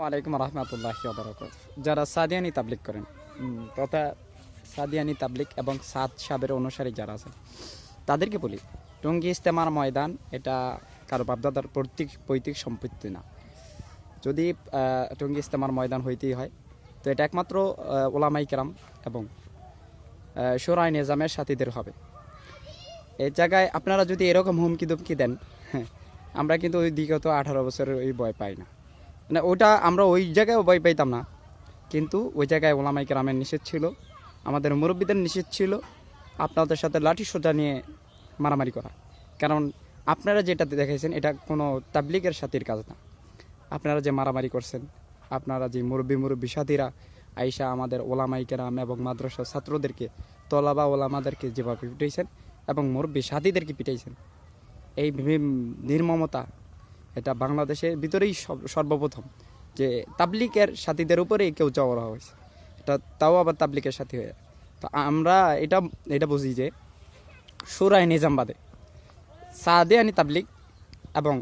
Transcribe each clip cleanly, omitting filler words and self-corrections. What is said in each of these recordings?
ওয়ালাইকুম রহমতুল্লাহি ওয়া বারাকাতুহু। যারা সাদিয়ানি তাবলিগ করেন তথা সাদিয়ানি তাবলিগ এবং সাদ সাবের অনুসারী যারা আছেন তাদেরকে বলি, টঙ্গী ইজতেমার ময়দান এটা কারো বাপদাদার পৈতৃক সম্পত্তি না। যদি টঙ্গী ইজতেমার ময়দান হইতেই হয় তো এটা একমাত্র ওলামাই কেরাম এবং শোরাই নিজামের সাথীদের হবে। এই জায়গায় আপনারা যদি এরকম হুমকি দুমকি দেন, হ্যাঁ, আমরা কিন্তু ওই বিগত 18 বছরের ওই ভয় পাই না। মানে ওটা আমরা ওই জায়গায়ও ভয় পাইতাম না, কিন্তু ওই জায়গায় ওলামাই কেরামের নিষেধ ছিল, আমাদের মুরব্বীদের নিষেধ ছিল আপনাদের সাথে লাঠি সোজা নিয়ে মারামারি করা। কারণ আপনারা যেটা দেখেছেন এটা কোনো তাবলিগের সাথীর কাজ না। আপনারা যে মারামারি করছেন, আপনারা যে মুরব্বী সাথীরা আইসা আমাদের ওলামাই কেরাম এবং মাদ্রাসা ছাত্রদেরকে, তলাবা ওলামাদেরকে যেভাবে পিটাইছেন এবং মুরব্বী সাথীদেরকে পিটাইছেন, এই নির্মমতা এটা বাংলাদেশের ভিতরেই সর্বপ্রথম যে তাবলিগের সাথীদের উপরেই কেউ জড়ো হয়েছে, এটা তাও আবার তাবলিগের সাথী হয়ে। তো আমরা এটা বুঝি যে সুরায় নিজামবাদে সাদিয়ানি তাবলিগ এবং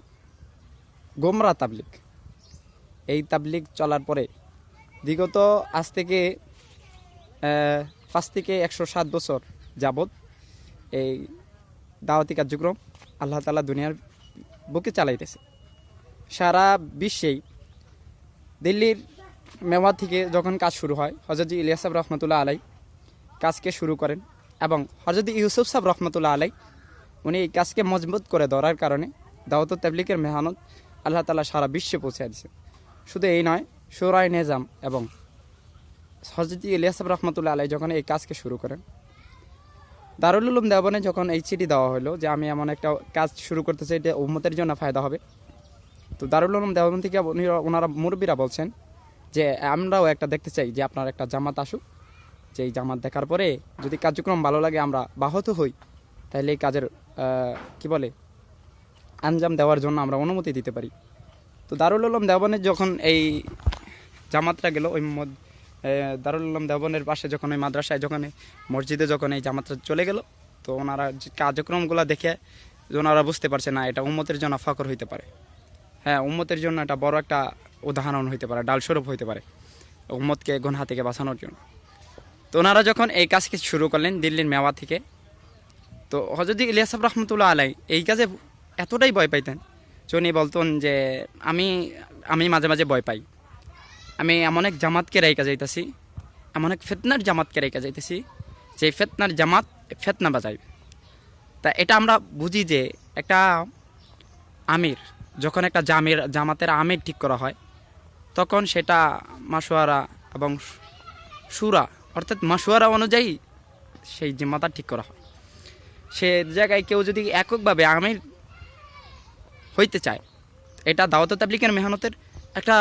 গোমরা তাবলিগ, এই তাবলিগ চলার পরে বিগত আজ থেকে 5 থেকে 107 বছর যাবৎ এই দাওয়াতি কার্যক্রম আল্লাহ তাআলা দুনিয়ার বুকে চালাইতেছে। সারা বিশ্বেই দিল্লির মেওয়া থেকে যখন কাজ শুরু হয়, হযরত ইলিয়াস সাহেব রহমতুল্লাহ আলাই কাজকে শুরু করেন এবং হযরত ইউসুফ সাহেব রহমতুল্লাহ আলাই উনি এই কাজকে মজবুত করে ধরার কারণে দাওয়াত তাবলিগের মেহনত আল্লাহ তাআলা সারা বিশ্বে পৌঁছে দিয়েছেন। শুধু এই নয়, শোরাই নিজাম এবং হযরত ইলিয়াস সাহেব রহমতুল্লাহ আলাই যখন এই কাজকে শুরু করেন, দারুল উলুম দেওবনে যখন এই চিঠি দেওয়া হলো যে আমি এমন একটা কাজ শুরু করতে চাই, এটা উম্মতের জন্য ফায়দা হবে, তো দারুল উলুম দেওবন থেকে ওনারা মুরব্বীরা বলছেন যে আমরাও একটা দেখতে চাই যে আপনার একটা জামাত আসুক, যে এই জামাত দেখার পরে যদি কার্যক্রম ভালো লাগে আমরা বাহত হই, তাহলে এই কাজের আঞ্জাম দেওয়ার জন্য আমরা অনুমতি দিতে পারি। তো দারুল উলুম দেওবনের যখন এই জামাতটা গেল, ওই দারুল উলুম দেওবনের পাশে যখন ওই মাদ্রাসায় যখন মসজিদে যখন এই জামাতটা চলে গেল, তো ওনারা কার্যক্রমগুলো দেখে ওনারা বুঝতে পারছে না এটা উম্মতের জন্য ফখর হইতে পারে, হ্যাঁ, উম্মতের জন্য এটা বড় একটা উদাহরণ হইতে পারে, ডালস্বরূপ হইতে পারে উম্মতকে গুনাহ থেকে বাঁচানোর জন্য। তো ওনারা যখন এই কাজকে শুরু করলেন দিল্লির মেওয়া থেকে, তো হযরত ইলিয়াস সাহেব রহমতুল্লাহ আলাই এই কাজে এতটাই ভয় পাইতেন যে উনি বলতেন যে আমি মাঝে মাঝে ভয় পাই, আমি এমন এক জামাতকে রাইকা যাইতেছি, এমন এক ফেতনার জামাতকে রাইকা যাইতেছি যে ফেতনার জামাত ফেতনা বাজাইবে। তা এটা আমরা বুঝি যে একটা আমির যখন একটা জামাতের আমির ঠিক করা হয়, তখন সেটা মাশওয়ারা এবং সুরা অর্থাৎ মাশওয়ারা অনুযায়ী সেই জিম্মাটা ঠিক করা হয়। সে জায়গায় কেউ যদি এককভাবে আমির হইতে চায়, এটা দাওয়াত তাবলিগের মেহনতের একটা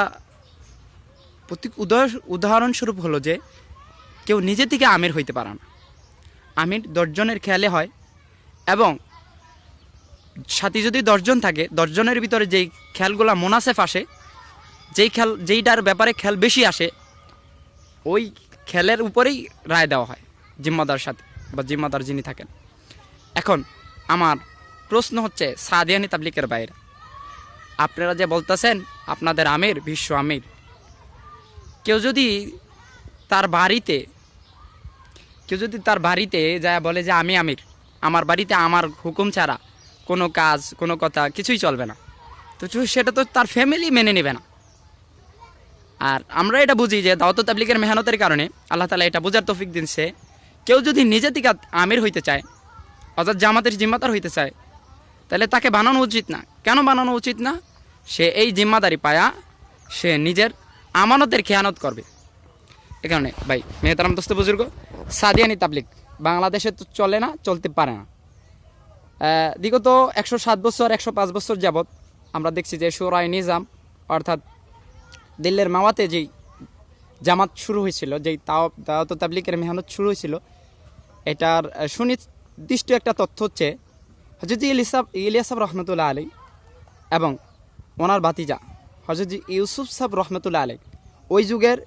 উদাহরণস্বরূপ হলো যে কেউ নিজে থেকে আমির হইতে পারে না, আমির 10 জনের খেয়ালে হয় এবং সাথী যদি 10 জন থাকে, 10 জনের ভিতরে যেই খেয়ালগুলো মোনাসেফ আসে, যেইটার ব্যাপারে খেয়াল বেশি আসে, ওই খেলের উপরেই রায় দেওয়া হয় জিম্মাদার সাথে বা জিম্মাদার যিনি থাকেন। এখন আমার প্রশ্ন হচ্ছে, সাদিয়ানি তাবলিগের বাইরে আপনারা যে বলতেছেন আপনাদের আমির বিশ্ব আমির, কেউ যদি তার বাড়িতে যায় বলে যে আমি আমির, আমার বাড়িতে আমার হুকুম ছাড়া কোনো কাজ কোনো কথা কিছুই চলবে না, তো সেটা তো তার ফ্যামিলি মেনে নেবে না। আর আমরা এটা বুঝি যে দাওয়াত তাবলিগের মেহনতের কারণে আল্লাহ তাআলা এটা বোঝার তৌফিক দিচ্ছে, কেউ যদি নিজে থেকে আমির হইতে চায় অর্থাৎ জামাতের জিম্মাদার হইতে চায়, তাহলে তাকে বানানো উচিত না। কেন বানানো উচিত না? সে এই জিম্মাদারি পায়া সে নিজের আমানতের খেয়ানত করবে। এ কারণে ভাই মেহতারাম দোস্ত বুজুর্গ, সাদিয়ানি তাবলিগ বাংলাদেশে তো চলে না, চলতে পারে না। বিগত 107 বছর 105 বছর যাবৎ আমরা দেখছি যে শোরাই নিজাম অর্থাৎ দিল্লির মেওয়াতে যেই জামাত শুরু হয়েছিল, যেই দাওয়াত তাবলিগের মেহনত শুরু হয়েছিল, এটার সুনির্দিষ্ট একটা তথ্য হচ্ছে হযরত ইলিয়াস সাহেব রহমতুল্লাহ আলাই এবং ওনার ভাতিজা হযরত ইউসুফ সাহেব রহমতুল্লাহ আলাই, ওই যুগের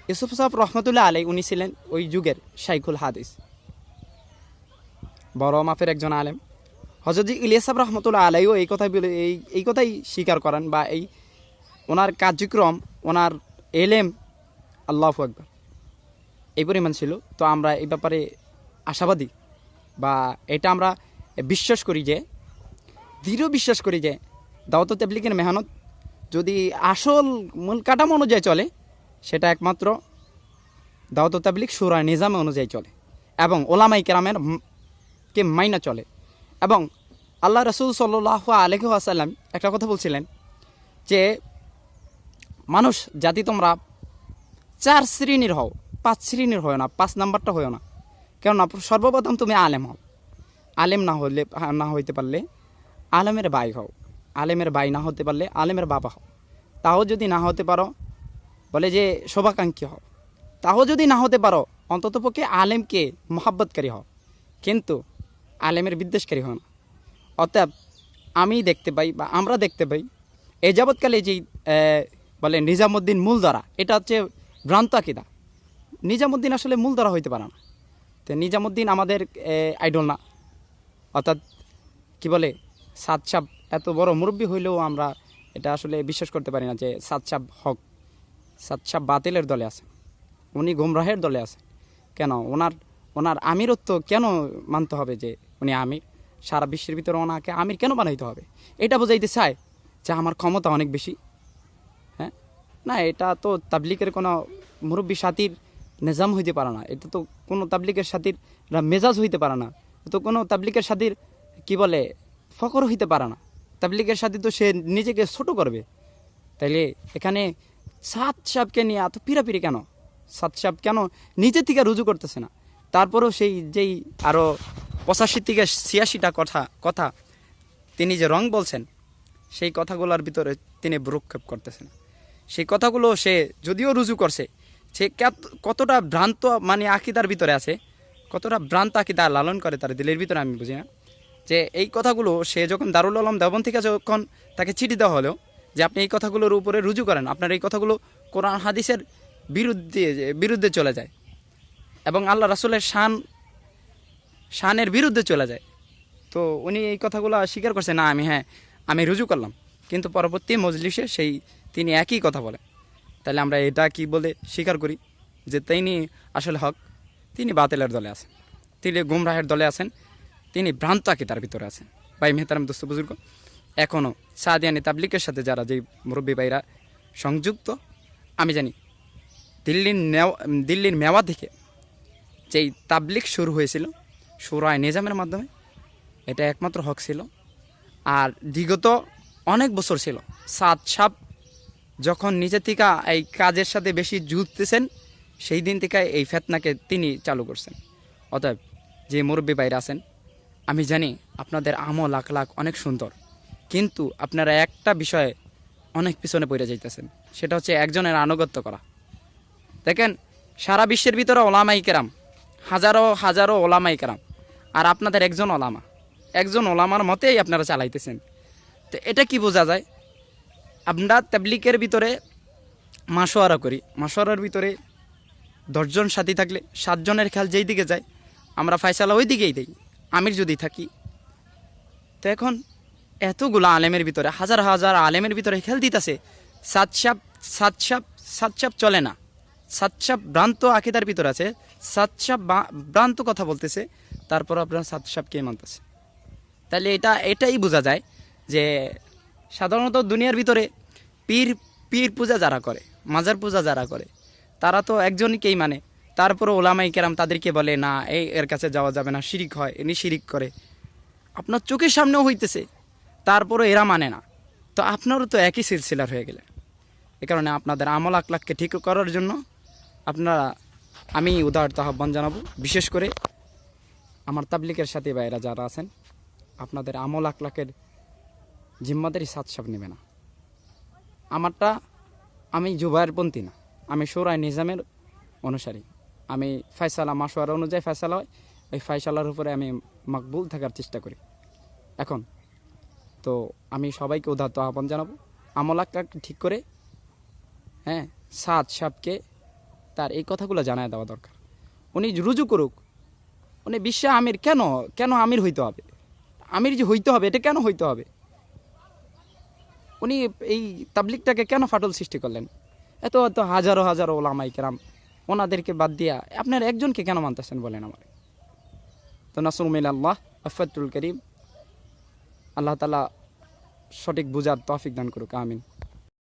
ইউসুফ সাহেব রহমতুল্লাহ আলাই উনি ছিলেন ওই যুগের শাইখুল হাদিস, বড় মাপের একজন আলেম। হযরত ইলিয়াস সাহেব রহমতুল্লাহ আলাইও এই কথাই স্বীকার করেন বা ওনার কার্যক্রম, ওনার এলেম, আল্লাহু আকবার, এই পরিমাণ ছিল। তো আমরা এই ব্যাপারে আশাবাদী, বা এটা আমরা বিশ্বাস করি যে, দৃঢ় বিশ্বাস করি যে দাওয়াত তাবলীগের মেহনত যদি আসল মূল কাঠামো অনুযায়ী চলে, সেটা একমাত্র দাওয়াত তাবলীগ শূরা নিজামে অনুযায়ী চলে এবং ওলামাই কেরামের কে মাইনা চলে। এবং আল্লাহ রাসূল সাল্লাল্লাহু আলাইহি ওয়াসাল্লাম একটা কথা বলছিলেন যে, মানুষ জাতি তোমরা 4 শ্রেণীর হও, 5 শ্রেণীর হয় না, 5 নাম্বারটা হয় না। কেননা সর্বপ্রথম তুমি আলেম হও, আলেম না হইতে পারলে আলেমের ভাই হও, আলেমের ভাই না হতে পারলে আলেমের বাবা হও, তাও যদি না হতে পারো বলে যে শোভাকাঙ্ক্ষী হও, তাও যদি না হতে পারো অন্ততপক্ষে আলেমকে মহাব্বতকারী হও, কিন্তু আলেমের বিদ্বেষকারী হও না। অতএব আমি দেখতে পাই বা আমরা দেখতে পাই এই যাবৎকালে যেই বলে নিজামুদ্দিন মূলধারা, এটা হচ্ছে ভ্রান্ত আকিদা। নিজামুদ্দিন আসলে মূলধারা হইতে পারে না। তো নিজামুদ্দিন আমাদের আইডল না, অর্থাৎ কি বলে সাদ সাহেব এত বড় মুরব্বী হইলেও আমরা এটা আসলে বিশ্বাস করতে পারি না যে সাদ সাহেব হক। সাদ সাহেব বাতিলের দলে আছে, উনি গুমরাহের দলে আছে। কেন ওনার আমিরত্ব কেন মানতে হবে যে উনি আমির? সারা বিশ্বের ভিতরে ওনাকে আমির কেন বানাইতে হবে? এটা বোঝাইতে চায় যে আমার ক্ষমতা অনেক বেশি। হ্যাঁ, না, এটা তো তাবলিগের কোনো মুরব্বী সাথীর নিজাম হইতে পারে না। এটা তো কোনো তাবলিগের সাথীর মেজাজ হইতে পারে না। তো কোনো তাবলিগের সাথীর কি বলে ফকর হইতে পারে না। তাবলিগের সাথী তো সে নিজেকে ছোট করবে। তাইলে এখানে সাদ সাহেবকে নিয়ে এত পিরাপিরি কেন? সাদ সাহেব কেন নিজে থেকে রুজু করতেছে না? তারপরেও সেই যেই আরও 85 থেকে 86টা কথা তিনি যে রং বলছেন, সেই কথাগুলোর ভিতরে তিনি ভ্রুক্ষেপ করতেছেন। সেই কথাগুলো সে যদিও রুজু করছে, সে কতটা ভ্রান্ত মানে আকিদার ভিতরে আছে, কতটা ভ্রান্ত আকিদা লালন করে তার দিলের ভিতরে আমি বুঝি না। যে এই কথাগুলো সে যখন দারুল আলম দেওবন্দ থেকে যখন তাকে চিঠি দেওয়া হলো যে আপনি এই কথাগুলোর উপরে রুজু করেন, আপনার এই কথাগুলো কোরআন হাদিসের বিরুদ্ধে চলে যায় এবং আল্লাহ রাসূলের শানের বিরুদ্ধে চলে যায়। তো উনি এই কথাগুলো স্বীকার করছে, না আমি রুজু করলাম, কিন্তু পরবর্তী মজলিসে তিনি একই কথা বলেন। তাহলে আমরা এটা কি বলে স্বীকার করি যে তিনি আসলে হক? তিনি বাতিলের দলে আছেন, তিনি গুমরাহের দলে আছেন, তিনি ভ্রান্ত আকিদার ভিতরে আছেন। ভাই মেহতারাম দোস্ত বুজুর্গ, এখনও সাদিয়ানি তাবলিগের সাথে যারা যেই মুরব্বী ভাইরা সংযুক্ত, আমি জানি দিল্লির মেওয়া থেকে যেই তাবলিগ শুরু হয়েছিল শূরায়ে নিজামের মাধ্যমে, এটা একমাত্র হক ছিল। আর বিগত অনেক বছর ছিল সাদ সাহেব যখন নিজে থেকে এই কাজের সাথে বেশি জুড়তেছেন, সেই দিন থেকে এই ফেতনাকে তিনি চালু করছেন। অতএব যে মুরব্বী ভাইরা আছেন, আমি জানি আপনাদের আমল আখলাক অনেক সুন্দর, কিন্তু আপনারা একটা বিষয়ে অনেক পিছনে পড়ে যাইতেছেন, সেটা হচ্ছে একজনের আনুগত্য করা। দেখেন, সারা বিশ্বের ভিতরে ওলামাই কেরাম, হাজারো ওলামাই কেরাম, আর আপনাদের একজন ওলামার মতেই আপনারা চালাইতেছেন। তো এটা কি বোঝা যায়? আমরা তাবলিগের ভিতরে মাশওয়ারা করি, মাশওয়ারার ভিতরে 10 জন সাথী থাকলে 7 জনের খেয়াল যেই দিকে যায়, আমরা ফয়সালা ওই দিকেই দিই। আমির যদি থাকি, তো এখন এতগুলো আলেমের ভিতরে হাজার আলেমের ভিতরে খেয়াল দিতেছে, সাদ সাহেব চলে না, সাদ সাহেব ভ্রান্ত আকিদার ভিতরে আছে, সাদ সাহেব ভ্রান্ত কথা বলতেছে, তারপর আপনার সাদ সাহেবকে মানতেছে। তাহলে এটাই বোঝা যায় যে সাধারণত দুনিয়ার ভিতরে পীর পূজা যারা করে, মাজার পূজা যারা করে, তারা তো একজনকেই মানে। তারপরে ওলামাই কেরাম তাদেরকে বলে না, এর কাছে যাওয়া যাবে না, শিরিক হয়, ইনি শিরিক করে। আপনার চোখের সামনেও হইতেছে, তারপরে এরা মানে না। তো আপনারও তো একই সিলসিলার হয়ে গেলে। এ কারণে আপনাদের আমল আখলাককে ঠিক করার জন্য আমি উদারত আহ্বান জানাবো, বিশেষ করে আমার তাবলিগের সাথী ভাইরা যারা আছেন, আপনাদের আমল আখলাকের জিম্মাদারি সাদ সাহেব নেবে না। আমি জুবায়ের পন্থী না, আমি শূরায়ে নিজামের অনুসারী। আমি ফয়সালা মাশওয়ারা অনুযায়ী ফয়সালা হয়, এই ফয়সালার উপরে আমি মাকবুল থাকার চেষ্টা করি। এখন তো আমি সবাইকে উদারত আহ্বান জানাবো, আমল আখলাক ঠিক করে সাদ সাহেবকে তার এই কথাগুলো জানায় দেওয়া দরকার। উনি রুজু করুক, উনি বিশ্বে আমির কেন আমির হইতে হবে? আমির যে হইতে হবে, এটা কেন হইতে হবে? উনি এই তাবলিগটাকে কেন ফাটল সৃষ্টি করলেন? এত এত হাজারো হাজারো ওলামাই কেরাম, ওনাদেরকে বাদ দিয়া আপনার একজনকে কেন মানতেছেন বলেন আমার? তো নাসরুম মিনাল্লাহ আফাতুল করিম, আল্লাহ তাআলা সঠিক বুঝার তৌফিক দান করুক, আমিন।